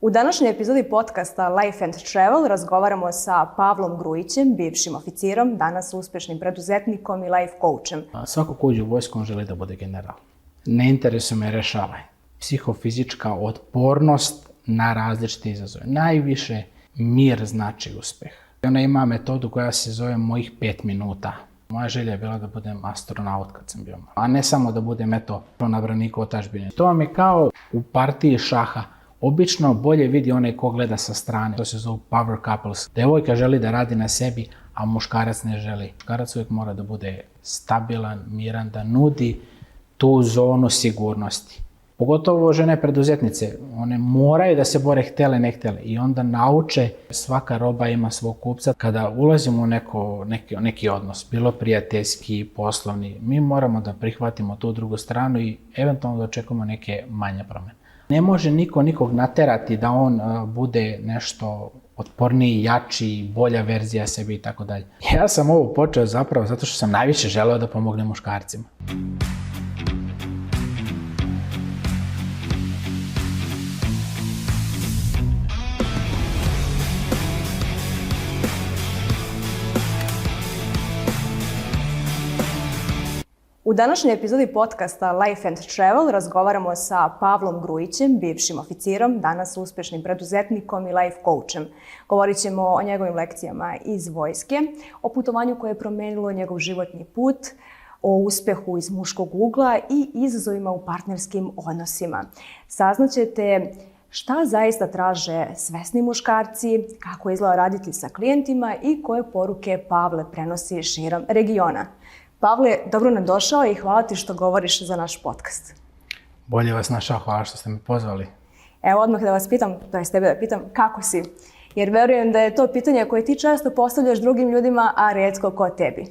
U današnjoj epizodi podcasta Life and Travel razgovaramo sa Pavlom Grujićem, bivšim oficirom, danas uspješnim preduzetnikom i life coachem. Svako ko uđe u vojsku, on želi da bude general. Ne interesuje me rešavaj. Psihofizička otpornost na različite izazove. Najviše mir znači uspeh. Ona ima metodu koja se zove mojih 5 minuta. Moja želja je bila da budem astronaut kad sam bio malo. A ne samo da budem na braniku otadžbine. To vam je kao u partiji šaha. Obično bolje vidi onaj ko gleda sa strane. To se zove power couples. Devojka želi da radi na sebi, a muškarac ne želi. Muškarac uvijek mora da bude stabilan, miran, da nudi tu zonu sigurnosti. Pogotovo žene preduzetnice. One moraju da se bore htele, ne htele. I onda nauče, svaka roba ima svog kupca. Kada ulazimo u neki odnos, bilo prijateljski, poslovni, mi moramo da prihvatimo tu drugu stranu i eventualno da očekujemo neke manje promene. Ne može niko nikog naterati da on bude nešto otporniji, jači, bolja verzija sebe i tako dalje. Ja sam ovo počeo zapravo zato što sam najviše želeo da pomognem muškarcima. U današnjoj epizodi podcasta Life and Travel razgovaramo sa Pavlom Grujićem, bivšim oficirom, danas uspješnim preduzetnikom i life coachem. Govorit ćemo o njegovim lekcijama iz vojske, o putovanju koje je promenilo njegov životni put, o uspjehu iz muškog ugla i izazovima u partnerskim odnosima. Saznaćete šta zaista traže svesni muškarci, kako izgleda raditi sa klijentima i koje poruke Pavle prenosi širom regiona. Pavle, dobro nam došao i hvala ti što govoriš za naš podcast. Bolje vas našao, hvala što ste me pozvali. Evo odmah da vas pitam, to je s tebe da pitam, kako si? Jer verujem da je to pitanje koje ti često postavljaš drugim ljudima, a rijetko ko tebi.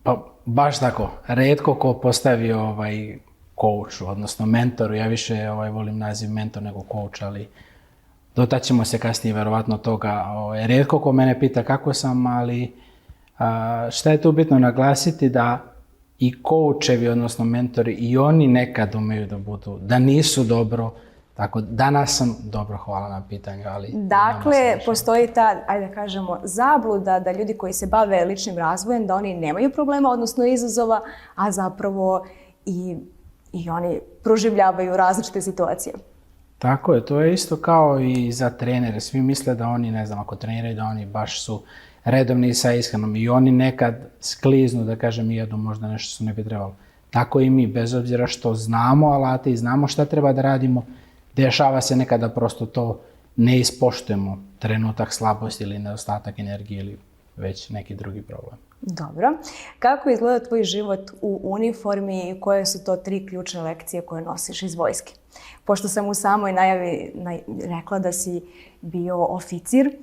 Pa baš tako, rijetko ko postavi coachu, odnosno mentoru. Ja više volim naziv mentor nego coach, ali dotaćemo se kasnije verovatno toga. Rijetko ko mene pita kako sam, ali šta je tu bitno naglasiti da i coachevi, odnosno mentori, i oni nekad umeju da nisu dobro. Tako, danas sam dobro, hvala na pitanju, ali... Dakle, postoji ta, ajde da kažemo, zabluda da ljudi koji se bave ličnim razvojem, da oni nemaju problema, odnosno izazova, a zapravo i oni proživljavaju različite situacije. Tako je, to je isto kao i za trenere. Svi misle da oni, ne znam, ako treniraju, da oni baš su redovni sa ishranom i oni nekad skliznu, da kažem, i jedu možda nešto što ne bi trebalo. Tako i mi, bez obzira što znamo alate i znamo šta treba da radimo, dešava se nekada prosto to ne ispoštujemo, trenutak slabosti ili nedostatak energije ili već neki drugi problem. Dobro. Kako izgleda tvoj život u uniformi i koje su to 3 ključne lekcije koje nosiš iz vojske? Pošto sam u samoj najavi rekla da si bio oficir,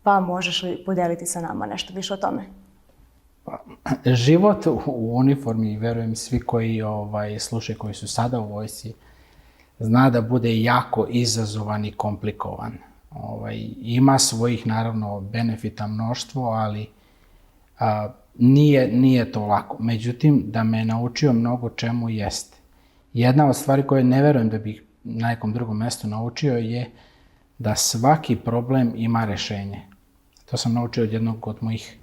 pa možeš li podeliti sa nama nešto više o tome? Život u uniformi, verujem svi koji slušaju, koji su sada u vojsci, zna da bude jako izazovan i komplikovan. Ima svojih, naravno, benefita mnoštvo, ali nije to lako. Međutim, da me naučio mnogo čemu jeste. Jedna od stvari koje ne verujem da bih na nekom drugom mjestu naučio je da svaki problem ima rešenje. To sam naučio od jednog od mojih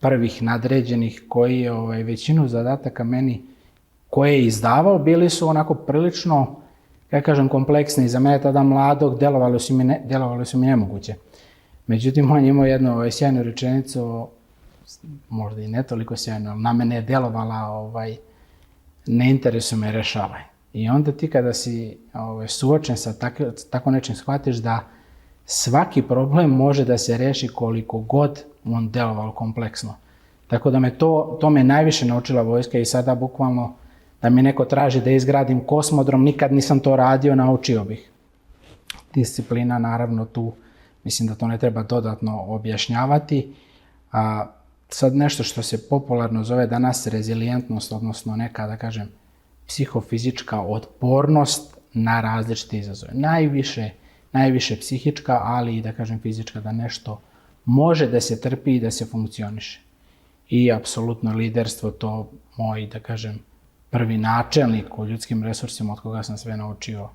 prvih nadređenih koji je većinu zadataka meni koje je izdavao bili su onako prilično, kompleksni. Za mene tada mladog delovali su mi nemoguće. Međutim, on je imao jednu sjajnu rečenicu, možda i ne toliko sjajnu, ali na mene je delovala ne interesuje me, rešavaj. I onda ti kada si suočen sa tako nečim, shvatiš da svaki problem može da se reši koliko god on delovalo kompleksno. Tako da to me najviše naučila vojska i sada bukvalno da mi neko traži da izgradim kosmodrom, nikad nisam to radio, naučio bih. Disciplina, naravno, tu mislim da to ne treba dodatno objašnjavati. Sad nešto što se popularno zove danas rezilijentnost, odnosno neka, da kažem, psihofizička otpornost na različite izazove. Najviše psihička, ali i da kažem fizička, da nešto može da se trpi i da se funkcioniše. I apsolutno liderstvo, to moj, da kažem, prvi načelnik u ljudskim resursima od koga sam sve naučio,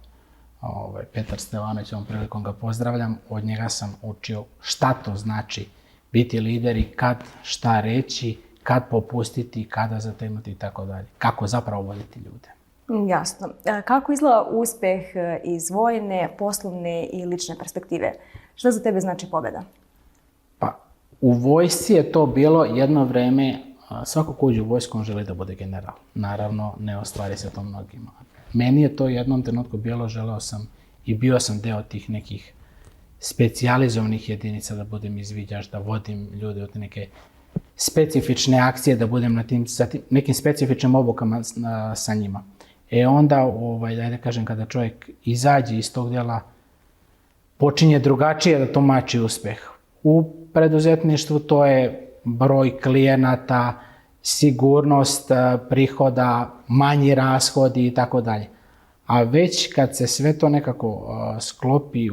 Petar Stevanović, ovom prilikom ga pozdravljam, od njega sam učio šta to znači biti lider i kad šta reći, kad popustiti, kada zategnuti i tako dalje. Kako zapravo voditi ljude. Jasno. Kako izgleda uspjeh iz vojne, poslovne i lične perspektive? Šta za tebe znači pobjeda? Pa, u vojsci je to bilo jedno vreme, svako ko uđe u vojsku on želi da bude general. Naravno, ne ostvari se to mnogima. Meni je to u jednom trenutku bilo, želeo sam i bio sam deo tih nekih specijalizovanih jedinica, da budem izviđač, da vodim ljude od neke specifične akcije, da budem na nekim specifičnim obukama sa njima. Onda, da kažem, kada čovjek izađe iz tog djela, počinje drugačije da tumači uspjeh. U preduzetništvu to je broj klijenata, sigurnost prihoda, manji rashodi i tako dalje. A već kad se sve to nekako sklopi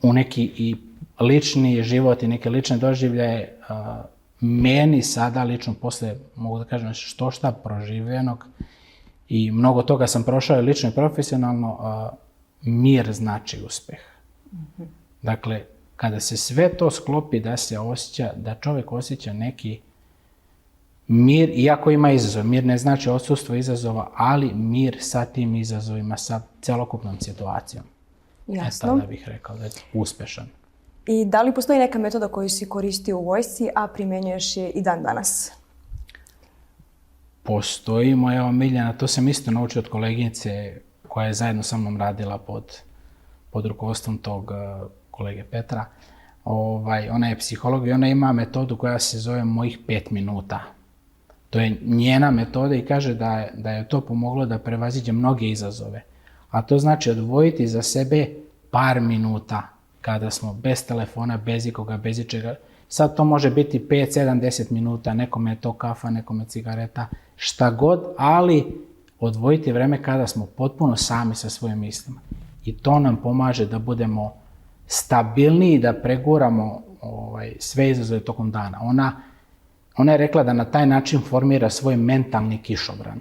u neki i lični život i neke lične doživljaje, meni sada lično posle, mogu da kažem, što šta proživljenog i mnogo toga sam prošao i lično i profesionalno, mir znači uspjeh. Dakle, kada se sve to sklopi da se osjeća, da čovjek osjeća neki mir, iako ima izazov, mir ne znači odsustvo izazova, ali mir sa tim izazovima, sa celokupnom situacijom. Jasno. Tada bih rekao da je uspješan. I da li postoji neka metoda koju si koristio u vojsci, a primjenjuješ je i dan danas? Postoji moja omiljena, to sam isto naučio od koleginice koja je zajedno sa mnom radila pod rukovodstvom tog kolege Petra. Ona je psiholog i ona ima metodu koja se zove mojih 5 minuta. To je njena metoda i kaže da je to pomoglo da prevaziđe mnoge izazove. A to znači odvojiti za sebe par minuta kada smo bez telefona, bez ikoga, bez ičega. Sad to može biti 5, 7, 10 minuta, nekome je to kafa, nekome je cigareta, šta god, ali odvojiti vreme kada smo potpuno sami sa svojim mislima. I to nam pomaže da budemo stabilniji, da preguramo sve izazove tokom dana. Ona je rekla da na taj način formira svoj mentalni kišobran.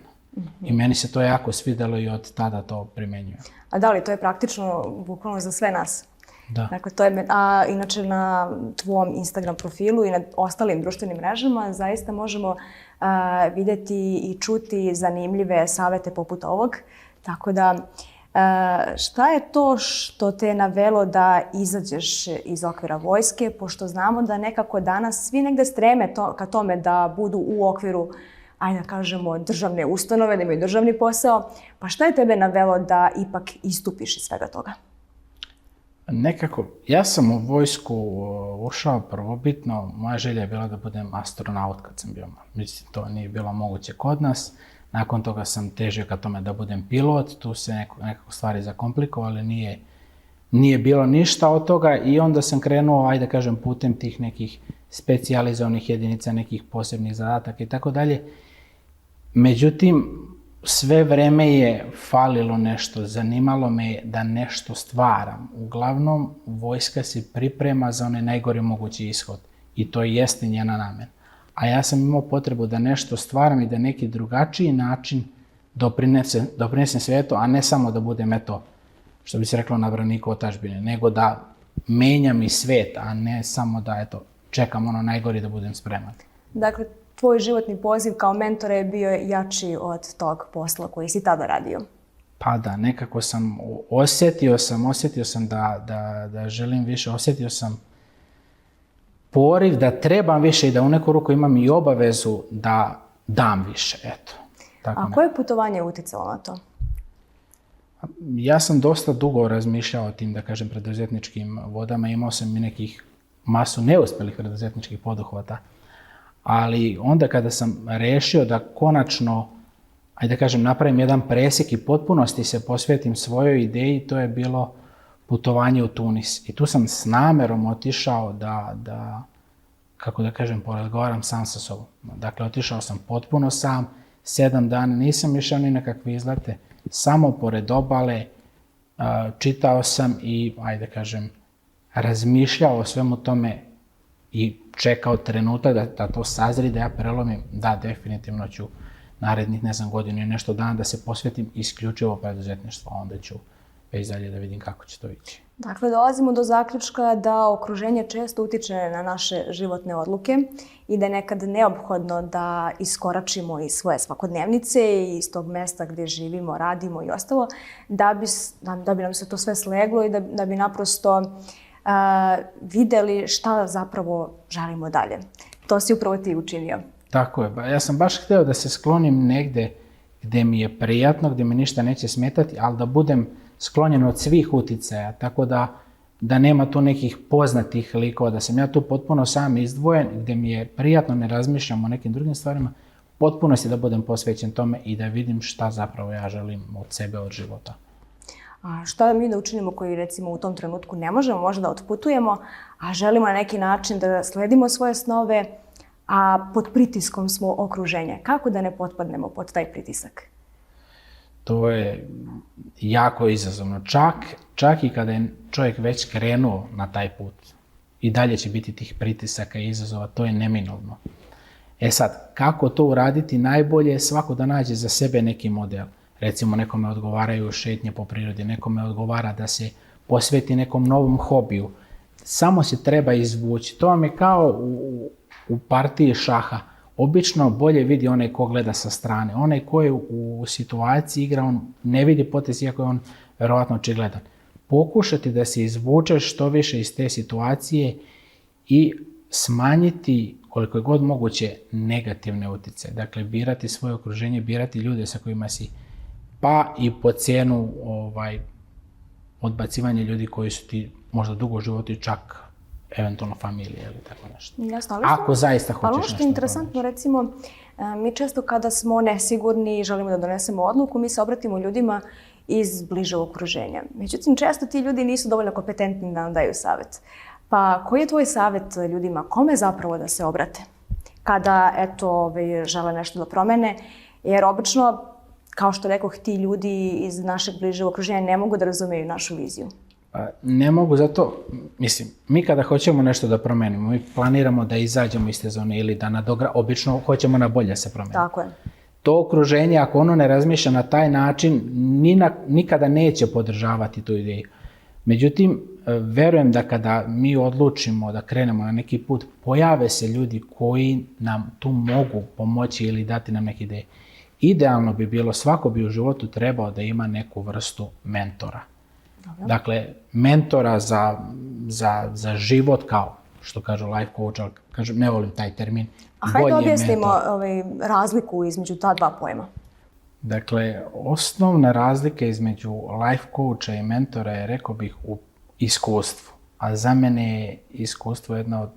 I meni se to jako svidjelo i od tada to primenjujem. A da li to je praktično bukvalno za sve nas? Da. Dakle, inače na tvom Instagram profilu i na ostalim društvenim mrežama zaista možemo vidjeti i čuti zanimljive savjete poput ovog. Tako da, šta je to što te je navelo da izađeš iz okvira vojske, pošto znamo da nekako danas svi negde streme ka tome da budu u okviru, ajde da kažemo, državne ustanove, da imaju državni posao. Pa šta je tebe navelo da ipak istupiš iz svega toga? Nekako, ja sam u vojsku ušao prvobitno, moja želja je bila da budem astronaut kad sam bio mali. Mislim, to nije bilo moguće kod nas. Nakon toga sam težio ka tome da budem pilot, tu se nekako stvari zakomplikovale, nije bilo ništa od toga i onda sam krenuo, ajde da kažem, putem tih nekih specijalizovanih jedinica, nekih posebnih zadataka i tako dalje. Međutim, sve vreme je falilo nešto, zanimalo me da nešto stvaram. Uglavnom, vojska se priprema za onaj najgori mogući ishod i to jeste njena namena. A ja sam imao potrebu da nešto stvaram i da neki drugačiji način doprinesem svijetu, a ne samo da budem, što bi se reklo, na braniku otadžbine, nego da menjam i svijet, a ne samo da, čekam ono najgori da budem spreman. Dakle, tvoj životni poziv kao mentora je bio jači od tog posla koji si tada radio? Pa da, nekako sam osjetio sam da želim više, osjetio sam poriv da trebam više i da u neku ruku imam i obavezu da dam više, eto. A koje putovanje je uticalo na to? Ja sam dosta dugo razmišljao o tim, da kažem, preduzetničkim vodama. Imao sam i nekih masu neuspjelih preduzetničkih poduhvata. Ali onda kada sam rešio da konačno, ajde da kažem, napravim jedan presjek i potpunosti se posvetim svojoj ideji, to je bilo putovanje u Tunis. I tu sam s namerom otišao da kako da kažem, porazgovaram sam sa sobom. Dakle, otišao sam potpuno sam, 7 dana, nisam išao ni na kakve izlete, samo pored obale, čitao sam i, ajde da kažem, razmišljao o svemu tome i čekao trenutak da to sazri, da ja prelomim, da, definitivno ću narednih, ne znam, godinu i nešto dana da se posvetim isključivo preduzetništvu, a onda ću već dalje da vidim kako će to ići. Dakle, dolazimo do zaključka da okruženje često utiče na naše životne odluke i da je nekad neophodno da iskoračimo iz svoje svakodnevnice i iz tog mesta gdje živimo, radimo i ostalo, da bi nam se to sve sleglo i da bi naprosto vidjeli šta zapravo želimo dalje. To si upravo ti učinio. Tako je. Ja sam baš htio da se sklonim negde gdje mi je prijatno, gdje mi ništa neće smetati, ali da budem sklonjen od svih uticaja, tako da nema tu nekih poznatih likova, da sam ja tu potpuno sam izdvojen, gdje mi je prijatno, ne razmišljam o nekim drugim stvarima, potpuno si da budem posvećen tome i da vidim šta zapravo ja želim od sebe, od života. A šta mi da učinimo koji recimo u tom trenutku ne možemo, možda da otputujemo, a želimo na neki način da sledimo svoje snove, a pod pritiskom smo okruženja. Kako da ne potpadnemo pod taj pritisak? To je jako izazovno. Čak i kada je čovjek već krenuo na taj put, i dalje će biti tih pritisaka i izazova, to je neminovno. E sad, kako to uraditi najbolje je svako da nađe za sebe neki model. Recimo, nekome odgovaraju šetnje po prirodi, nekome odgovara da se posveti nekom novom hobiju. Samo se treba izvući. To vam je kao u partiji šaha. Obično bolje vidi onaj ko gleda sa strane. Onaj ko je u situaciji igra, on ne vidi potez, iako je on verovatno očigledan. Pokušati da se izvučeš što više iz te situacije i smanjiti koliko je god moguće negativne utjecaje. Dakle, birati svoje okruženje, birati ljude sa kojima si, pa i po cijenu odbacivanje ljudi koji su ti možda dugo u životu i čak eventualno familije ili tako nešto. Jasno, ako zaista hoćeš nešto. Ali ono što je interesantno, recimo, mi često kada smo nesigurni i želimo da donesemo odluku, mi se obratimo ljudima iz bližeg okruženja. Međutim, često ti ljudi nisu dovoljno kompetentni da nam daju savjet. Pa koji je tvoj savjet ljudima? Kome zapravo da se obrate? Kada, žele nešto da promene? Jer obično, kao što rekoh, ti ljudi iz našeg bližeg okruženja ne mogu da razumeju našu viziju. Ne mogu, zato, mislim, mi kada hoćemo nešto da promenimo, mi planiramo da izađemo iz te zone ili da obično hoćemo na bolje se promeniti. Tako je. To okruženje, ako ono ne razmišlja na taj način, nikada neće podržavati tu ideju. Međutim, verujem da kada mi odlučimo da krenemo na neki put, pojave se ljudi koji nam tu mogu pomoći ili dati nam neke ideje. Idealno bi bilo, svako bi u životu trebao da ima neku vrstu mentora. Dobro. Dakle, mentora za život, kao što kažu life coach, ali kažem, ne volim taj termin. A hajde da objasnimo razliku između ta dva pojma. Dakle, osnovna razlika između life coacha i mentora je, rekao bih, u iskustvu. A za mene je iskustvo jedna od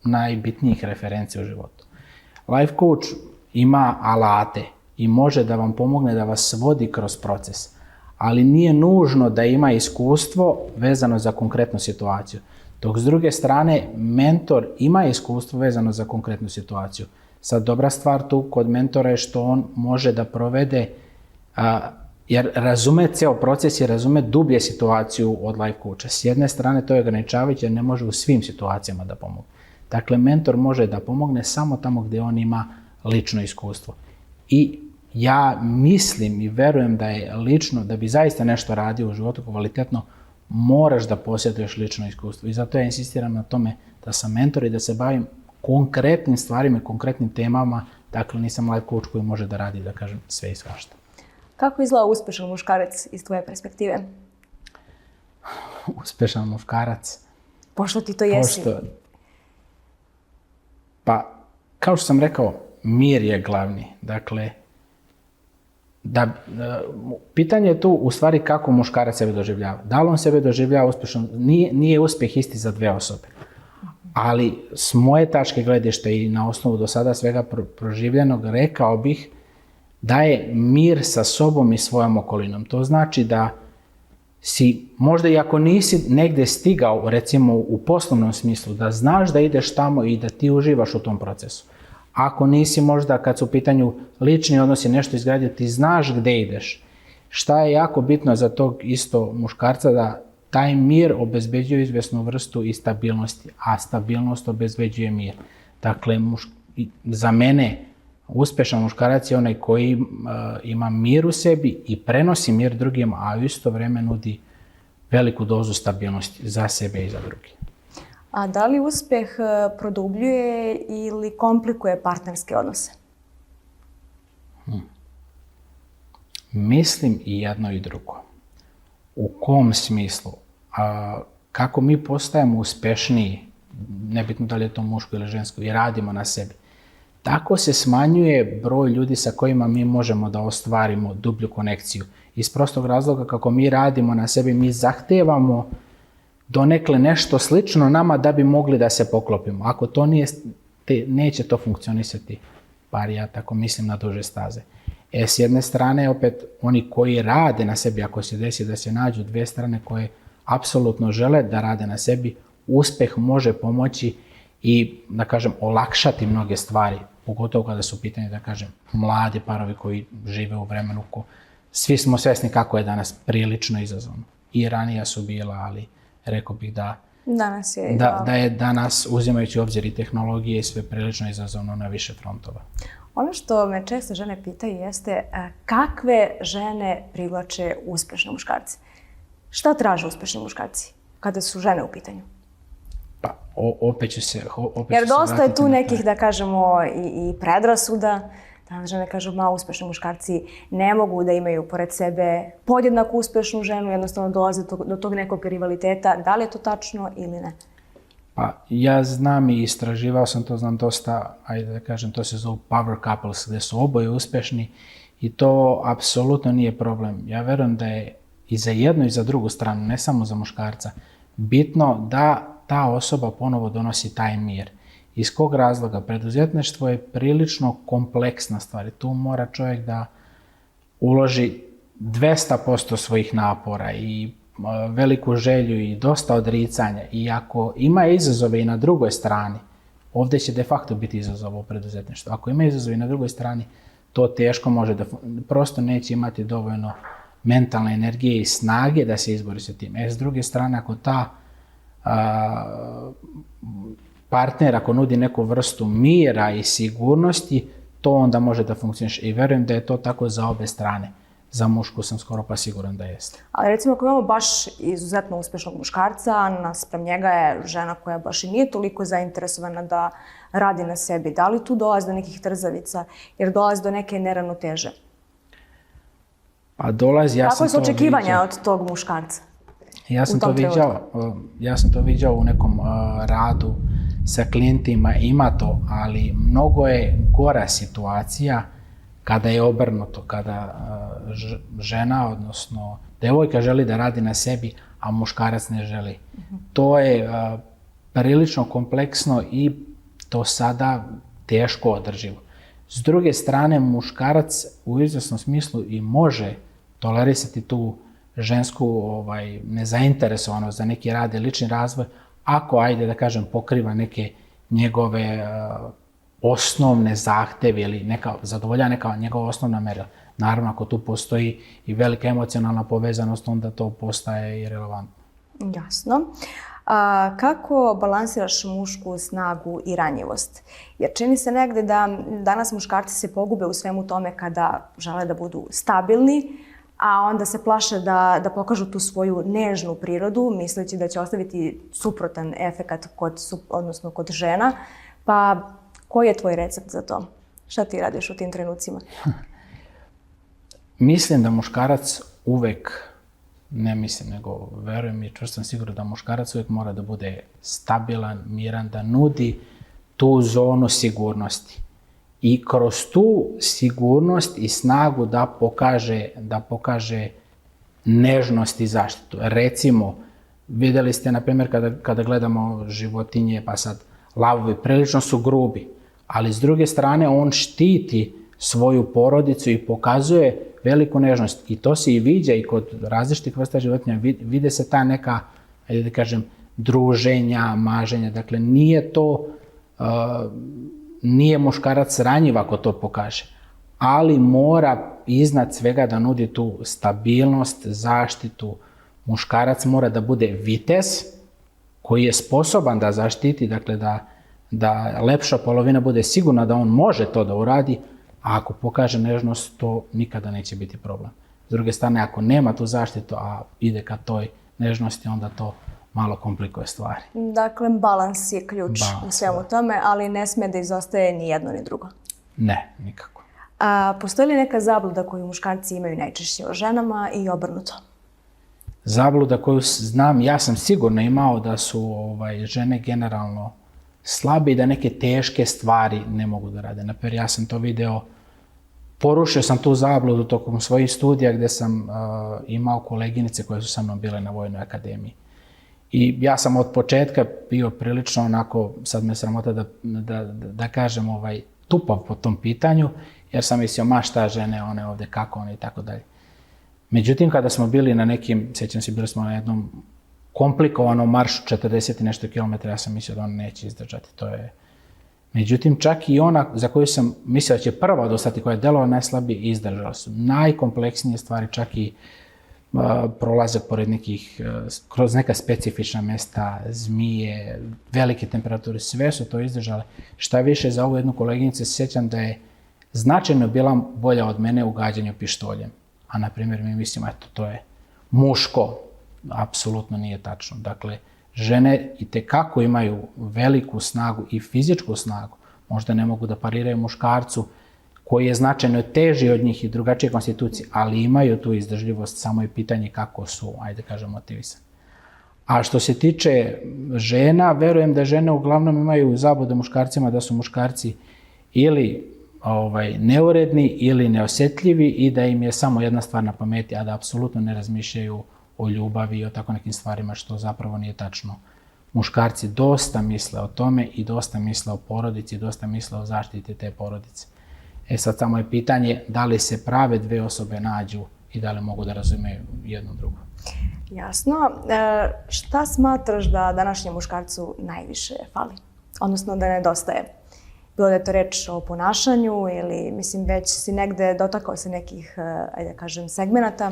najbitnijih referenci u životu. Life coach ima alate i može da vam pomogne da vas vodi kroz proces, ali nije nužno da ima iskustvo vezano za konkretnu situaciju. Dok s druge strane, mentor ima iskustvo vezano za konkretnu situaciju. Sad, dobra stvar tu kod mentora je što on može da provede, jer razume ceo proces i razume dublje situaciju od life coacha. S jedne strane, to je ograničavajuće jer ne može u svim situacijama da pomogne. Dakle, mentor može da pomogne samo tamo gdje on ima lično iskustvo. I ja mislim i verujem da je lično, da bi zaista nešto radio u životu kvalitetno, moraš da posjeduješ lično iskustvo. I zato ja insistiram na tome da sam mentor i da se bavim konkretnim stvarima i konkretnim temama. Dakle, nisam life coach koji može da radi, da kažem, sve i svašta. Kako izgleda uspešan muškarac iz tvoje perspektive? Uspešan muškarac? Pošto ti to jesi. Pa, kao što sam rekao, mir je glavni. Dakle, pitanje je tu u stvari kako muškarac sebe doživljava. Da li on sebe doživljava uspešno? Nije uspjeh isti za dve osobe. Ali s moje tačke gledišta i na osnovu do sada svega proživljenog, rekao bih da je mir sa sobom i svojom okolinom. To znači da si, možda i ako nisi negdje stigao, recimo u poslovnom smislu, da znaš da ideš tamo i da ti uživaš u tom procesu. Ako nisi možda, kad su u pitanju lični odnosi, nešto izgradio, ti znaš gdje ideš. Šta je jako bitno za tog isto muškarca, da taj mir obezbeđuje izvjesnu vrstu i stabilnosti, a stabilnost obezbeđuje mir. Dakle, za mene Uspešan muškarac je onaj koji ima mir u sebi i prenosi mir drugima, a u isto vrijeme nudi veliku dozu stabilnosti za sebe i za druge. A da li uspjeh produbljuje ili komplikuje partnerske odnose? Mislim i jedno i drugo. U kom smislu? Kako mi postajemo uspešniji, nebitno da li je to muško ili žensko, i radimo na sebi, tako se smanjuje broj ljudi sa kojima mi možemo da ostvarimo dublju konekciju. Iz prostog razloga kako mi radimo na sebi, mi zahtevamo donekle nešto slično nama da bi mogli da se poklopimo. Ako to nije, neće to funkcionisati, bar ja tako mislim, na duže staze. S jedne strane, opet, oni koji rade na sebi, ako se desi da se nađu dvije strane koje apsolutno žele da rade na sebi, uspeh može pomoći i, da kažem, olakšati mnoge stvari, pogotovo kada su u pitanju, da kažem, mladi parovi koji žive u vremenu svi smo svjesni kako je danas prilično izazovno. I ranija su bila, ali rekao bih da je danas, uzimajući u obzir i tehnologije, sve prilično izazovno na više frontova. Ono što me često žene pitaju jeste kakve žene privlače uspješne muškarce? Šta traže uspješni muškarci kada su žene u pitanju? Pa, opet ću se jer dosta je tu nekih, da kažemo, i predrasuda. Da žene kažu, uspješni muškarci ne mogu da imaju pored sebe podjednako uspješnu ženu, jednostavno dolaze do tog nekog rivaliteta. Da li je to tačno ili ne? Pa, ja znam i istraživao sam to, znam dosta, ajde da kažem, to se zove power couples, gdje su oboje uspješni i to apsolutno nije problem. Ja verujem da je i za jednu i za drugu stranu, ne samo za muškarca, bitno da ta osoba ponovo donosi taj mir. Iz kog razloga? Preduzetništvo je prilično kompleksna stvar. Tu mora čovjek da uloži 200% svojih napora i veliku želju i dosta odricanja. I ako ima izazove i na drugoj strani, ovdje će de facto biti izazov u preduzetništvu. Ako ima izazove i na drugoj strani, to teško može da, prosto neće imati dovoljno mentalne energije i snage da se izbori sa tim. S druge strane, ako ta partner, ako nudi neku vrstu mira i sigurnosti, to onda može da funkcioniše. I verujem da je to tako za obe strane. Za mušku sam skoro pa siguran da jeste. Ali recimo ako imamo baš izuzetno uspješnog muškarca, naspram njega je žena koja baš i nije toliko zainteresovana da radi na sebi. Da li tu dolazi do nekih trzavica jer dolazi do neke neravnoteže? Pa dolazi, Kako su očekivanja od tog muškarca? Ja sam to viđao u nekom radu sa klijentima, ima to, ali mnogo je gora situacija kada je obrnuto, kada žena, odnosno devojka želi da radi na sebi, a muškarac ne želi. To je prilično kompleksno i to sada teško održivo. S druge strane, muškarac u izvjesnom smislu i može tolerisati tu žensku nezainteresovanost za neki rad i lični razvoj, ako, ajde da kažem, pokriva neke njegove osnovne zahteve ili zadovolja neka njegova osnovna mjerila. Naravno, ako tu postoji i velika emocionalna povezanost, onda to postaje i relevantno. Jasno. Kako balansiraš mušku snagu i ranjivost? Jer čini se negdje da danas muškarci se pogube u svemu tome kada žele da budu stabilni, a onda se plaše da pokažu tu svoju nežnu prirodu, misleći da će ostaviti suprotan efekat kod žena. Pa koji je tvoj recept za to? Šta ti radiš u tim trenucima? Mislim da muškarac uvek, ne mislim, nego verujem i čvrsto sam siguran da muškarac uvek mora da bude stabilan, miran, da nudi tu zonu sigurnosti. I kroz tu sigurnost i snagu da pokaže nežnost i zaštitu. Recimo, vidjeli ste, na primjer, kada gledamo životinje, pa sad lavovi prilično su grubi, ali s druge strane on štiti svoju porodicu i pokazuje veliku nežnost. I to se i viđa i kod različitih vrsta životinja. Vide se ta neka, ajde da kažem, druženja, maženja. Dakle, nije muškarac ranjiv ako to pokaže, ali mora iznad svega da nudi tu stabilnost, zaštitu. Muškarac mora da bude vitez koji je sposoban da zaštiti, dakle da lepša polovina bude sigurna da on može to da uradi, a ako pokaže nežnost, to nikada neće biti problem. S druge strane, ako nema tu zaštitu, a ide ka toj nežnosti, onda to malo komplikuje stvari. Dakle, balans je ključ u svemu tome, ali ne smije da izostaje ni jedno ni drugo. Ne, nikako. A postoji li neka zabluda koju muškarci imaju najčešće o ženama i obrnuto? Zabluda koju znam, ja sam sigurno imao da su žene generalno slabe i da neke teške stvari ne mogu da rade. Naprimjer, ja sam to video, porušio sam tu zabludu tokom svojih studija gdje sam imao koleginice koje su sa mnom bile na Vojnoj akademiji. I ja sam od početka bio prilično onako, sad me sramota da kažem, tupav po tom pitanju, jer sam mislio, ma šta žene, one ovdje, kako one i tako dalje. Međutim, kada smo bili na nekim, sjećam se, bili smo na jednom komplikovanom maršu 40 i nešto kilometara, ja sam mislio da on neće izdržati. Međutim, čak i ona za koju sam mislio da će prva odustati, koja je delovala najslabije, izdržala su. Najkompleksnije stvari, čak i prolazak pored kroz neka specifična mjesta, zmije, velike temperature, sve su to izdržale. Šta više, za ovu jednu koleginicu se sjećam da je značajno bila bolja od mene u gađanju pištoljem. A na primjer mi mislimo, eto, to je muško. Apsolutno nije tačno. Dakle, žene itekako imaju veliku snagu i fizičku snagu. Možda ne mogu da pariraju muškarcu koji je značajno teži od njih i drugačije konstitucije, ali imaju tu izdržljivost, samo je pitanje kako su, ajde kažem, motivisani. A što se tiče žena, verujem da žene uglavnom imaju zablude muškarcima da su muškarci ili neuredni ili neosjetljivi i da im je samo jedna stvar na pameti, a da apsolutno ne razmišljaju o ljubavi i o tako nekim stvarima, što zapravo nije tačno. Muškarci dosta misle o tome i dosta misle o porodici, dosta misle o zaštiti te porodice. Sad samo je pitanje da li se prave dve osobe nađu i da li mogu da razumeju jedno drugo. Jasno. Šta smatraš da današnjem muškarcu najviše fali? Odnosno da nedostaje? Bilo da je to reč o ponašanju ili, mislim, već si negde dotakao se nekih, ajde da kažem, segmenata,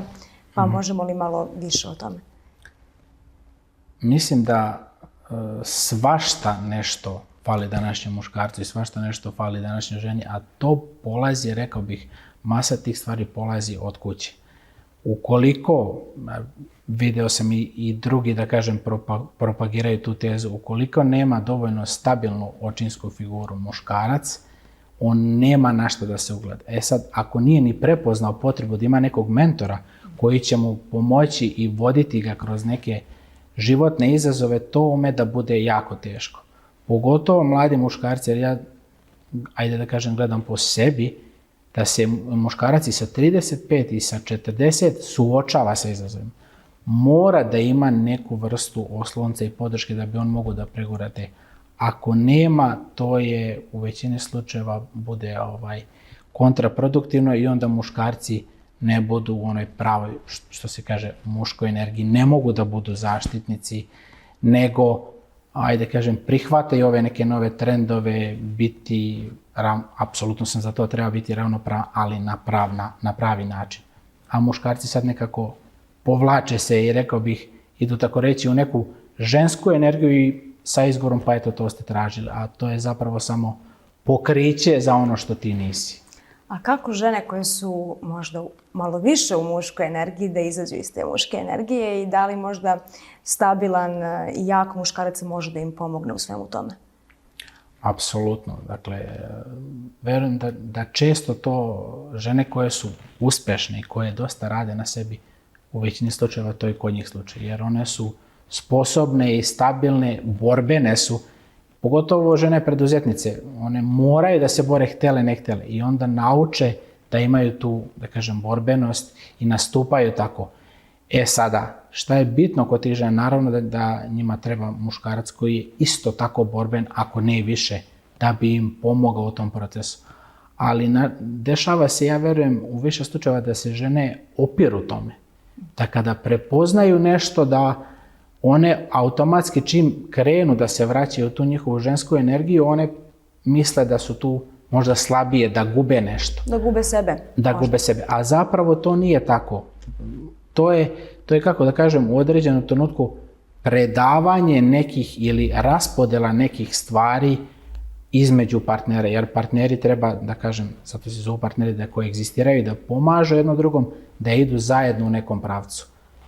pa možemo li malo više o tome? Mislim da svašta nešto fali današnjem muškarcu i svašta nešto fali današnjoj ženi, a to polazi, rekao bih, masa tih stvari polazi od kuće. Ukoliko, video sam i drugi, da kažem, propagiraju tu tezu, ukoliko nema dovoljno stabilnu očinsku figuru muškarac, on nema na što da se ugleda. Sad, ako nije ni prepoznao potrebu da ima nekog mentora koji će mu pomoći i voditi ga kroz neke životne izazove, to ume da bude jako teško. Pogotovo mladi muškarci, jer ja, ajde da kažem, gledam po sebi, da se muškarac i sa 35 i sa 40 suočava sa izazovima. Mora da ima neku vrstu oslonca i podrške da bi on mogao da pregura te. Ako nema, to je u većini slučajeva bude kontraproduktivno i onda muškarci ne budu u onoj pravoj, što se kaže, muškoj energiji, ne mogu da budu zaštitnici, nego, ajde kažem, prihvataju ove neke nove trendove, biti, apsolutno sam za to, treba biti ravnopravan, ali na pravi način. A muškarci sad nekako povlače se i, rekao bih, idu tako reći u neku žensku energiju i sa izgovorom, pa eto, to ste tražili, a to je zapravo samo pokriće za ono što ti nisi. A kako žene koje su možda malo više u muškoj energiji da izađu iz te muške energije i da li možda stabilan i jak muškarac može da im pomogne u svemu tome? Apsolutno. Dakle, verujem da često to žene koje su uspešne i koje dosta rade na sebi, u većini slučajeva to je kod njih slučaj, jer one su sposobne i stabilne, borbene su, pogotovo žene preduzetnice, one moraju da se bore htele, ne htele i onda nauče da imaju tu, da kažem, borbenost i nastupaju tako. Sada, šta je bitno kod tih žena? Naravno da njima treba muškarac koji je isto tako borben, ako ne i više, da bi im pomogao u tom procesu. Ali dešava se, ja verujem, u više slučajeva da se žene opiru tome. Da kada prepoznaju nešto, da one automatski čim krenu da se vraćaju u tu njihovu žensku energiju, one misle da su tu možda slabije, da gube nešto. Da gube sebe. Da gube sebe. A zapravo to nije tako. To je, kako da kažem, u određenom trenutku predavanje nekih ili raspodjela nekih stvari između partnera, jer partneri treba, da kažem, zato se zovu partneri, da koegzistiraju i da pomažu jedno drugom, da idu zajedno u nekom pravcu.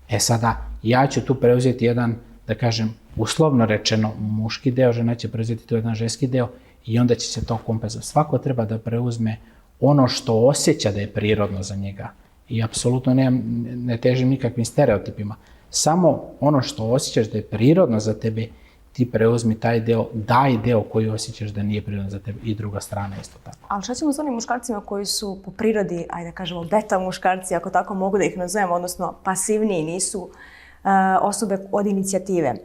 E sada, ja ću tu preuzeti jedan, da kažem, uslovno rečeno muški deo, žena će preuzeti tu jedan ženski deo i onda će se to kompenzovati. Svako treba da preuzme ono što osjeća da je prirodno za njega. I apsolutno ne težim nikakvim stereotipima. Samo ono što osjećaš da je prirodno za tebe, ti preuzmi taj deo, daj deo koji osjećaš da nije prirodan za tebe i druga strana isto tako. Ali šta ćemo s onim muškarcima koji su po prirodi, ajde da kažemo beta muškarci, ako tako mogu da ih nazovem, odnosno pasivniji, nisu osobe od inicijative.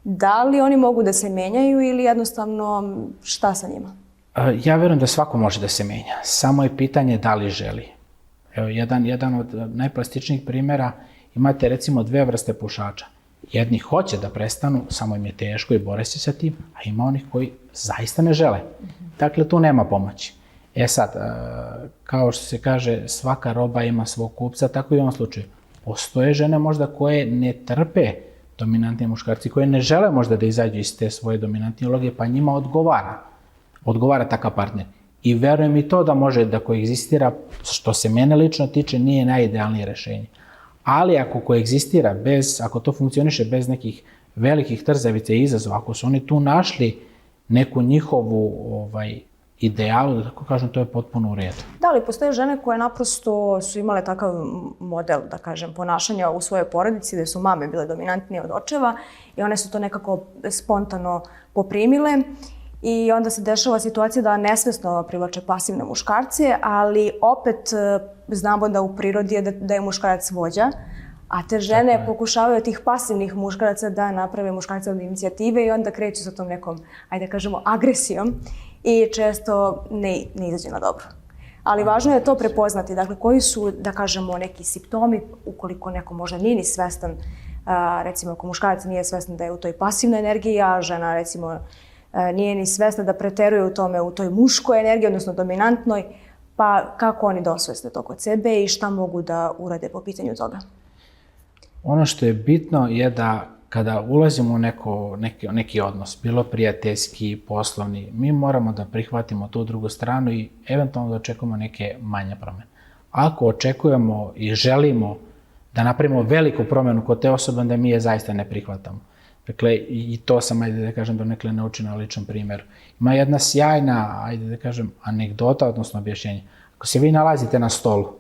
Da li oni mogu da se menjaju ili jednostavno šta sa njima? Ja verujem da svako može da se menja. Samo je pitanje da li želi. Evo, jedan od najplastičnijih primjera, imate recimo dve vrste pušača. Jedni hoće da prestanu, samo im je teško i bore se sa tim, a ima onih koji zaista ne žele. Dakle, tu nema pomoći. E sad, kao što se kaže, svaka roba ima svog kupca, tako i u ovom slučaju. Postoje žene možda koje ne trpe dominantni muškarci, koje ne žele možda da izađu iz te svoje dominantne uloge, pa njima odgovara takav partner. I verujem i to da može da koegzistira, što se mene lično tiče, nije najidealnije rešenje. Ali ako koegzistira, ako to funkcioniše bez nekih velikih trzavica i izazova, ako su oni tu našli neku njihovu idealu, da tako kažem, to je potpuno u redu. Da li postoje žene koje naprosto su imale takav model, da kažem, ponašanja u svojoj porodici, gde su mame bile dominantnije od očeva i one su to nekako spontano poprimile i onda se dešava situacija da nesvesno privlače pasivne muškarce, ali opet znamo da u prirodi je da je muškarac vođa, a te žene pokušavaju od tih pasivnih muškaraca da naprave muškarca od inicijative i onda kreću sa tom nekom, ajde da kažemo, agresijom i često ne izađe na dobro. Ali važno je to prepoznati, dakle, koji su, da kažemo, neki simptomi, ukoliko neko možda nije ni svestan, recimo ako muškarac nije svestan da je u toj pasivnoj energiji, a žena, recimo, nije ni svesna da preteruje u tome, u toj muškoj energiji, odnosno dominantnoj, pa kako oni da osveste to kod sebe i šta mogu da urade po pitanju toga? Ono što je bitno je da kada ulazimo u neki odnos, bilo prijateljski, poslovni, mi moramo da prihvatimo tu drugu stranu i eventualno da očekujemo neke manje promjene. Ako očekujemo i želimo da napravimo veliku promjenu kod te osobe, onda mi je zaista ne prihvatamo. Dakle, i to sam, ajde da kažem, donekle naučio na ličnom primjeru. Ima jedna sjajna, ajde da kažem, anegdota, odnosno objašnjenje. Ako se vi nalazite na stolu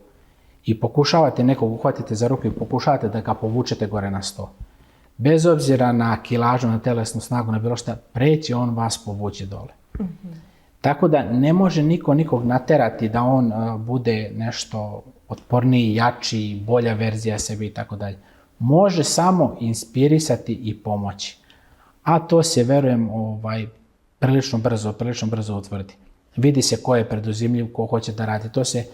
i pokušavate nekog uhvatite za ruku i pokušavate da ga povučete gore na sto, bez obzira na kilažu, na telesnu snagu, na bilo šta, preći on vas povući dole. Tako da ne može niko nikog naterati da on bude nešto otporniji, jači, bolja verzija sebi i tako dalje. Može samo inspirisati i pomoći. A to se, verujem, prilično brzo utvrdi. Vidi se ko je preduzimljiv, ko hoće da radi. To se,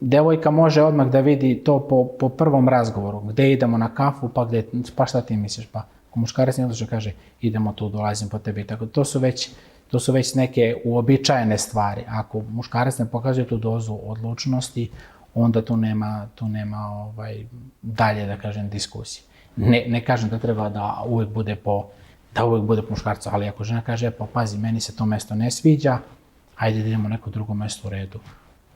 devojka može odmah da vidi to po prvom razgovoru. Gde idemo na kafu, pa šta ti misliš? Pa ako muškarac ne odlučno kaže idemo tu, dolazim po tebi. Tako, to su već neke uobičajene stvari. Ako muškarac ne pokazuje tu dozu odlučnosti, onda tu nema dalje, da kažem, diskusije. Ne kažem da treba da uvek bude po muškarcu, ali ako žena kaže, pa pazi, meni se to mesto ne sviđa, ajde da idemo neko drugo mesto u redu.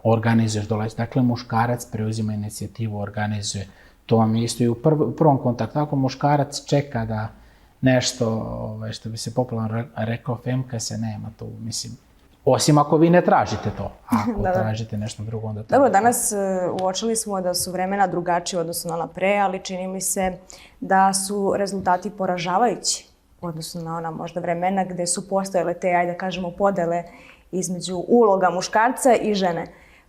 Organizuješ, dolazi. Dakle, muškarac preuzima inicijativu, organizuje. To vam je isto i u prvom kontaktu. Ako muškarac čeka da nešto, što bi se popularno rekao, femka se nema tu, mislim. Osim ako vi ne tražite to. Ako tražite nešto drugo, onda to... Dobro, danas uočili smo da su vremena drugačije odnosno na pre, ali čini mi se da su rezultati poražavajući odnosno na ona možda vremena gde su postojale te, ajde da kažemo, podele između uloga muškarca i žene.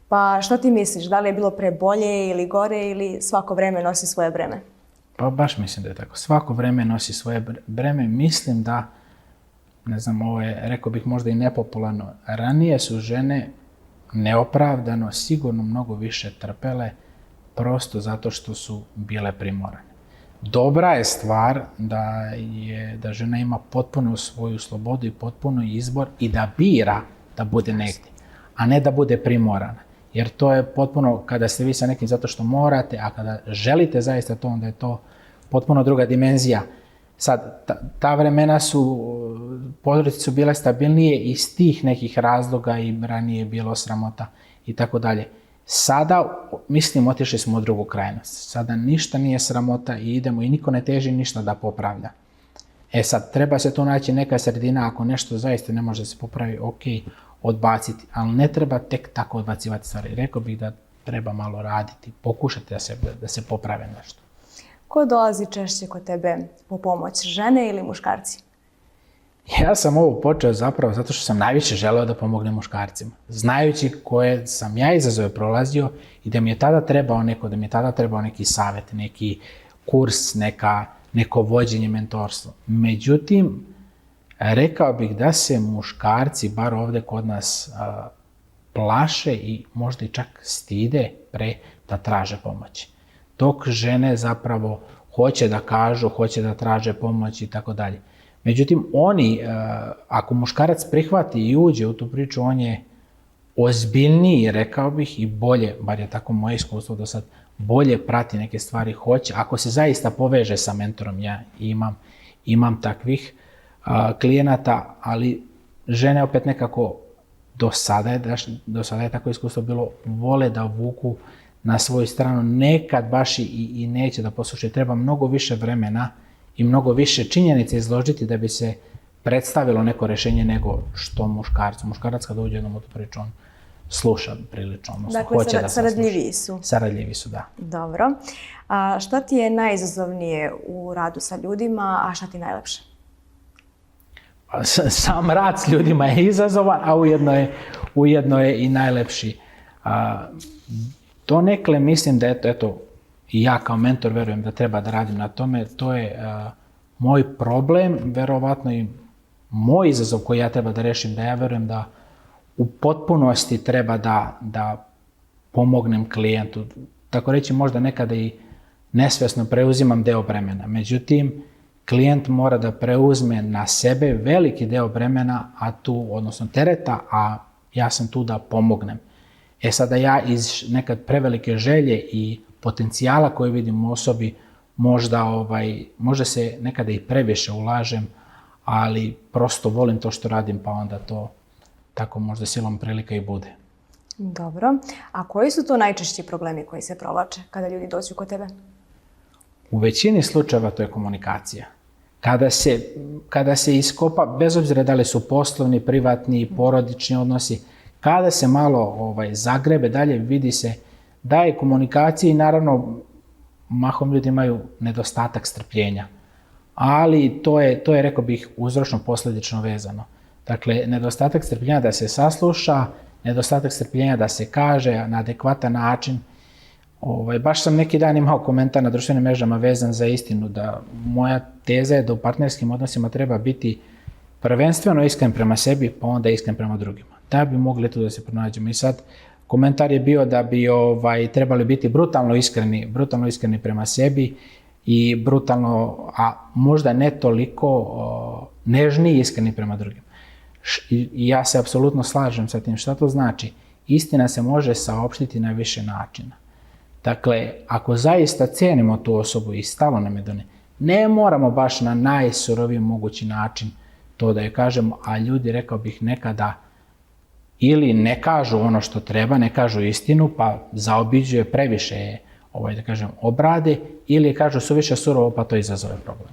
Pa šta ti misliš, da li je bilo pre bolje ili gore ili svako vreme nosi svoje breme? Pa baš mislim da je tako. Svako vreme nosi svoje breme. Mislim da, ne znam, ovo je, rekao bih možda i nepopularno, ranije su žene neopravdano, sigurno mnogo više trpele, prosto zato što su bile primorane. Dobra je stvar da žena ima potpuno svoju slobodu i potpuno izbor i da bira da bude negdje, a ne da bude primorana. Jer to je potpuno, kada ste vi sa nekim zato što morate, a kada želite zaista to, onda je to potpuno druga dimenzija. Sad, ta vremena porodice su bile stabilnije iz tih nekih razloga i ranije je bilo sramota i tako dalje. Sada, mislim, otišli smo u drugu krajnost. Sada ništa nije sramota i idemo i niko ne teži ništa da popravlja. Sad, treba se tu naći neka sredina, ako nešto zaista ne može da se popravi, ok, odbaciti, ali ne treba tek tako odbacivati stvari. Rekao bih da treba malo raditi, pokušati da se poprave nešto. Ko dolazi češće kod tebe po pomoć, žene ili muškarci? Ja sam ovo počeo zapravo zato što sam najviše želeo da pomognem muškarcima. Znajući koje sam ja izazove prolazio i da mi je tada trebao neki savjet, neki kurs, neko vođenje, mentorstvo. Međutim, rekao bih da se muškarci, bar ovde kod nas, plaše i možda i čak stide da traže pomoć. Dok žene zapravo hoće da kažu, hoće da traže pomoć i tako dalje. Međutim, ako muškarac prihvati i uđe u tu priču, on je ozbiljniji, rekao bih, i bolje, bar je tako moje iskustvo do sad, bolje prati neke stvari, hoće. Ako se zaista poveže sa mentorom, ja imam takvih klijenata, ali žene opet nekako do sada je tako iskustvo bilo, vole da vuku na svoju stranu, nekad baš i neće da poslušaju. Treba mnogo više vremena i mnogo više činjenica izložiti da bi se predstavilo neko rešenje nego što muškarcu. Muškarac kada uđe jednom u tu priču, on sluša prilično, odnosno hoće da se sluša. Saradljiviji su. Saradljivi su, da. Dobro. A šta ti je najizazovnije u radu sa ljudima, a šta ti najlepše? Sam rad s ljudima je izazovan, a ujedno je i najlepši. Donekle mislim da eto, i ja kao mentor verujem da treba da radim na tome, to je moj problem, verovatno i moj izazov koji ja treba da rešim, da ja verujem da u potpunosti treba da pomognem klijentu. Tako reći, možda nekada i nesvesno preuzimam deo bremena. Međutim, klijent mora da preuzme na sebe veliki deo bremena, odnosno tereta, a ja sam tu da pomognem. Sada ja iz nekad prevelike želje i potencijala koje vidim u osobi, možda se nekada i previše ulažem, ali prosto volim to što radim, pa onda to tako možda silom prilika i bude. Dobro. A koji su to najčešći problemi koji se provlače kada ljudi dođu kod tebe? U većini slučajeva to je komunikacija. Kada se iskopa, bez obzira da li su poslovni, privatni, porodični odnosi, kada se malo zagrebe dalje, vidi se da je komunikacija i naravno mahom ljudi imaju nedostatak strpljenja. Ali to je, rekao bih, uzročno-posljedično vezano. Dakle, nedostatak strpljenja da se sasluša, nedostatak strpljenja da se kaže na adekvatan način. Baš sam neki dan imao komentar na društvenim mrežama vezan za istinu, da moja teza je da u partnerskim odnosima treba biti prvenstveno iskren prema sebi, pa onda iskren prema drugima. Da bi mogli tu da se pronađemo. I sad, komentar je bio da bi trebali biti brutalno iskreni prema sebi i brutalno, a možda ne toliko nežni i iskreni prema drugim. I ja se apsolutno slažem sa tim. Šta to znači? Istina se može saopštiti na više načina. Dakle, ako zaista cenimo tu osobu i stalo nam je do nje, ne moramo baš na najsuroviji mogući način to da joj kažemo, a ljudi, rekao bih, nekada ili ne kažu ono što treba, ne kažu istinu, pa zaobiđuje previše, obrade, ili kažu suviše surovo, pa to izazove problem.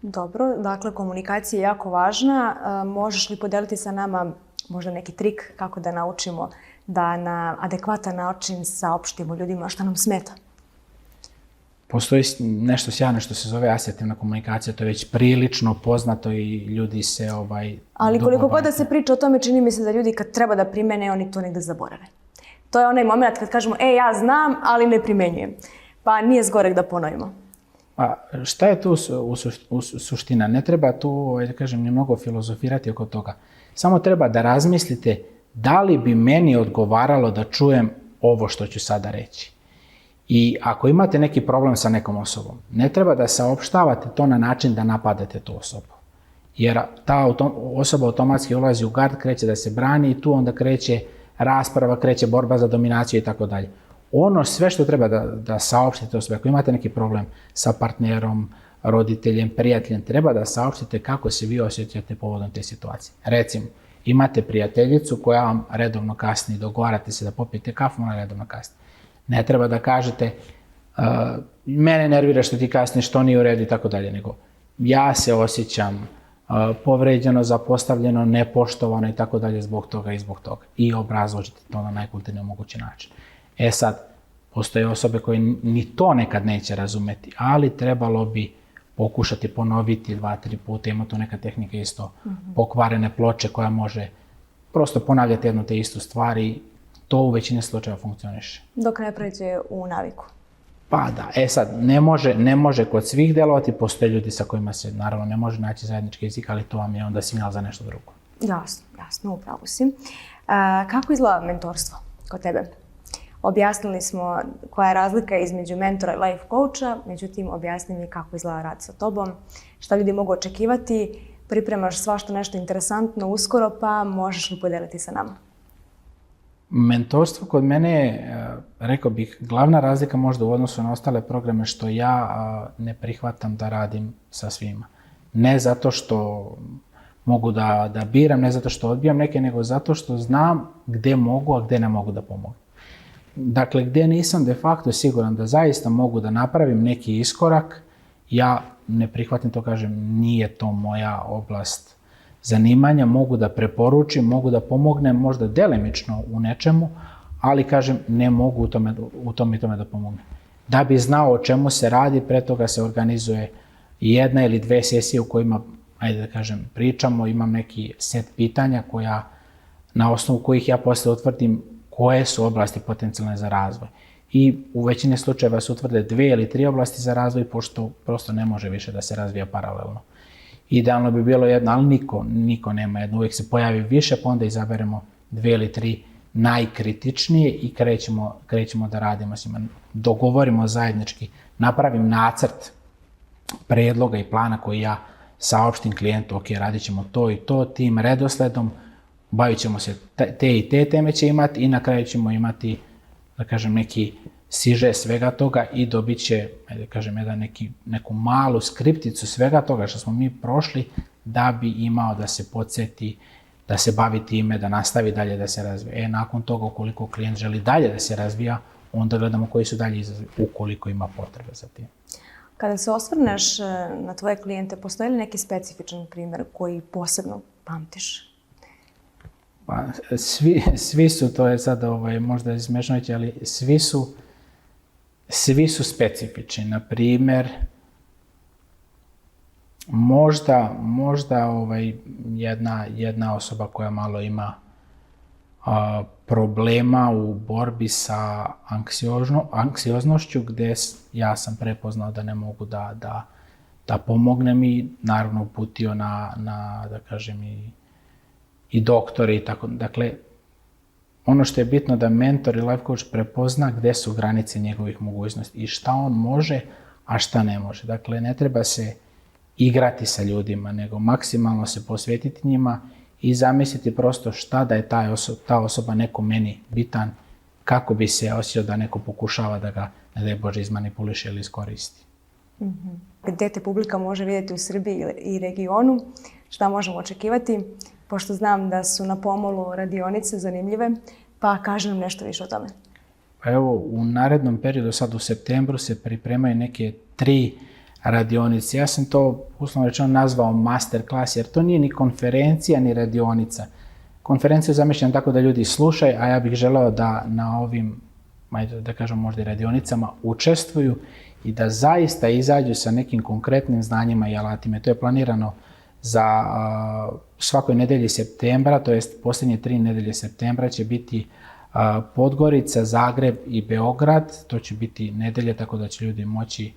Dobro, dakle, komunikacija je jako važna. Možeš li podeliti sa nama možda neki trik kako da naučimo da na adekvatan način saopštimo ljudima šta nam smeta? Postoji nešto sjajno što se zove asertivna komunikacija, to je već prilično poznato i ljudi se Ali koliko god da se priča o tome, čini mi se da ljudi kad treba da primene, oni to negde zaborave. To je onaj moment kad kažemo, ja znam, ali ne primenjujem. Pa nije zgorek da ponovimo. Šta je tu suština? Ne treba tu, ni mnogo filozofirati oko toga. Samo treba da razmislite da li bi meni odgovaralo da čujem ovo što ću sada reći. I ako imate neki problem sa nekom osobom, ne treba da saopštavate to na način da napadate tu osobu. Jer ta osoba automatski ulazi u gard, kreće da se brani i tu onda kreće rasprava, kreće borba za dominaciju i tako dalje. Ono sve što treba da saopštite osobi, ako imate neki problem sa partnerom, roditeljem, prijateljem, treba da saopštite kako se vi osjećate povodom te situacije. Recimo, imate prijateljicu koja vam redovno kasni, dogovarate se da popijete kafu, ona redovno kasni. Ne treba da kažete mene nervira što ti kasniš, što nije u redu i tako dalje, nego ja se osjećam povređeno, zapostavljeno, nepoštovano i tako dalje zbog toga i zbog toga. I obrazložite to na najkulturniji mogući način. Sad, postoje osobe koje ni to nekad neće razumeti, ali trebalo bi pokušati ponoviti 2-3 puta. Ima tu neka tehnika isto pokvarene ploče koja može prosto ponavljati jednu te istu stvar i to u većini slučajeva funkcioniše. Dok ne pređe u naviku. Pa da, sad, ne može kod svih delovati, postoje ljudi sa kojima se naravno ne može naći zajednički jezik, ali to vam je onda signal za nešto drugo. Jasno, upravo si. Kako izgleda mentorstvo kod tebe? Objasnili smo koja je razlika između mentora i life coacha, međutim objasni mi kako izgleda rad sa tobom, šta ljudi mogu očekivati, pripremaš svašta nešto interesantno uskoro, pa možeš li podeliti sa nama? Mentorstvo kod mene je, rekao bih, glavna razlika možda u odnosu na ostale programe što ja ne prihvatam da radim sa svima. Ne zato što mogu da biram, ne zato što odbijam neke, nego zato što znam gde mogu, a gde ne mogu da pomogu. Dakle, gde nisam de facto siguran da zaista mogu da napravim neki iskorak, ja ne prihvatim to, kažem, nije to moja oblast zanimanja, mogu da preporučim, mogu da pomognem možda delimično u nečemu, ali kažem ne mogu u tome da pomognem. Da bi znao o čemu se radi, pre toga se organizuje 1 ili 2 sesije u kojima, ajde da kažem, pričamo, imam neki set pitanja na osnovu kojih ja posle utvrdim koje su oblasti potencijalne za razvoj. I u većini slučajeva se utvrde 2 ili 3 oblasti za razvoj, pošto prosto ne može više da se razvija paralelno. Idealno bi bilo jedno, ali niko nema jedno. Uvijek se pojavi više, pa onda izaberemo 2 ili 3 najkritičnije i krećemo da radimo s njima. Dogovorimo zajednički, napravim nacrt predloga i plana koji ja saopštim klijentu, ok, radit ćemo to i to, tim redosledom, bavit ćemo se te i te teme će imati i na kraju ćemo imati, da kažem, neki siže svega toga i dobit će, da kažem, neku malu skripticu svega toga što smo mi prošli da bi imao da se podsjeti, da se bavi time, da nastavi dalje da se razvija. Nakon toga, ukoliko klijent želi dalje da se razvija, onda gledamo koji su dalje izazovi, ukoliko ima potrebe za tim. Kada se osvrneš na tvoje klijente, postoji li neki specifičan primjer koji posebno pamtiš? Pa, svi su, to je sad možda izmešnojuće, ali svi su specifični. Na primjer, možda jedna osoba koja malo ima problema u borbi sa anksioznošću, gdje ja sam prepoznao da ne mogu da pomognem i naravno uputio na da kažem, i doktore i tako. Dakle, ono što je bitno da mentor i life coach prepozna gde su granice njegovih mogućnosti i šta on može, a šta ne može. Dakle, ne treba se igrati sa ljudima, nego maksimalno se posvetiti njima i zamisliti prosto šta da je ta osoba neko meni bitan, kako bi se osjećao da neko pokušava da ga, ne daj Bože, izmanipuliše ili iskoristi. Gde te publika može vidjeti u Srbiji i regionu, šta možemo očekivati, pošto znam da su na pomolu radionice zanimljive, pa kaži nam nešto više o tome. Pa evo, u narednom periodu, sad u septembru, se pripremaju neke 3 radionice. Ja sam to, uslovno rečeno, nazvao masterclass, jer to nije ni konferencija, ni radionica. Konferenciju zamišljam tako da ljudi slušaju, a ja bih želeo da na ovim, da kažem, možda i radionicama učestvuju i da zaista izađu sa nekim konkretnim znanjima i alatima. To je planirano za svakoj nedelji septembra, to jest posljednje 3 nedelje septembra će biti Podgorica, Zagreb i Beograd. To će biti nedelje, tako da će ljudi moći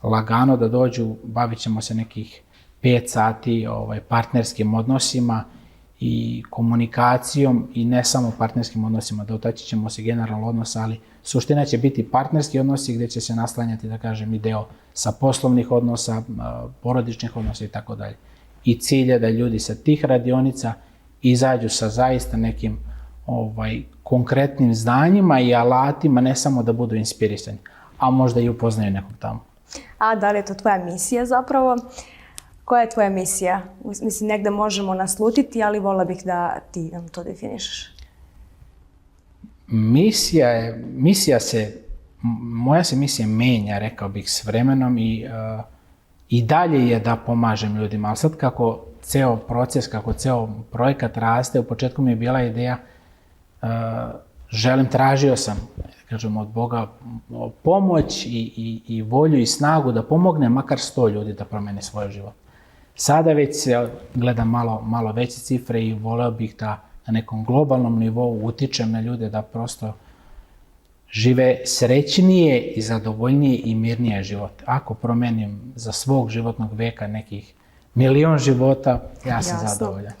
lagano da dođu. Bavit ćemo se nekih 5 sati partnerskim odnosima i komunikacijom i ne samo partnerskim odnosima, dotaći ćemo se generalno odnosa, ali suština će biti partnerski odnosi gdje će se naslanjati, da kažem, i deo sa poslovnih odnosa, porodičnih odnosa i tako dalje. I cilj je da ljudi sa tih radionica izađu sa zaista nekim konkretnim znanjima i alatima, ne samo da budu inspirisani, a možda i upoznaju nekog tamo. A da li je to tvoja misija zapravo? Koja je tvoja misija? Mislim, negde možemo naslutiti, ali voljela bih da ti nam to definišeš. Moja se misija menja, rekao bih, s vremenom i dalje je da pomažem ljudima, ali sad kako ceo proces, kako ceo projekat raste, u početku mi je bila ideja, tražio sam, kažem, od Boga pomoć i volju i snagu da pomogne makar 100 ljudi da promene svoj život. Sada već se gledam malo veće cifre i voleo bih da na nekom globalnom nivou utičem na ljude da prosto žive srećnije i zadovoljnije i mirnije život. Ako promenim za svog životnog veka nekih 1.000.000 života, ja sam zadovoljan.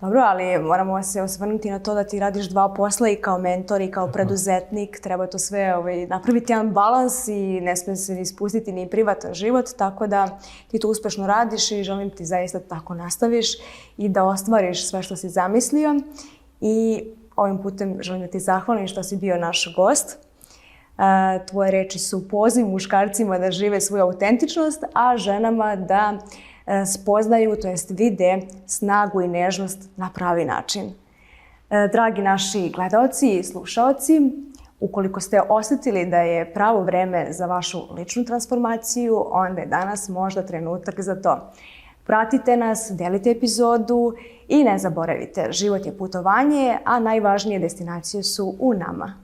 Dobro, ali moramo se osvrnuti na to da ti radiš 2 posla i kao mentor i kao preduzetnik. Treba to sve napraviti jedan balans i ne smije se ispustiti ni privatan život, tako da ti to uspešno radiš i želim ti zaista tako nastaviš i da ostvariš sve što si zamislio. I ovim putem želim da ti zahvalim što si bio naš gost. Tvoje reči su poziv muškarcima da žive svoju autentičnost, a ženama da spoznaju, to jest vide snagu i nežnost na pravi način. Dragi naši gledaoci i slušaoci, ukoliko ste osjetili da je pravo vreme za vašu ličnu transformaciju, onda je danas možda trenutak za to. Pratite nas, delite epizodu i ne zaboravite, život je putovanje, a najvažnije destinacije su u nama.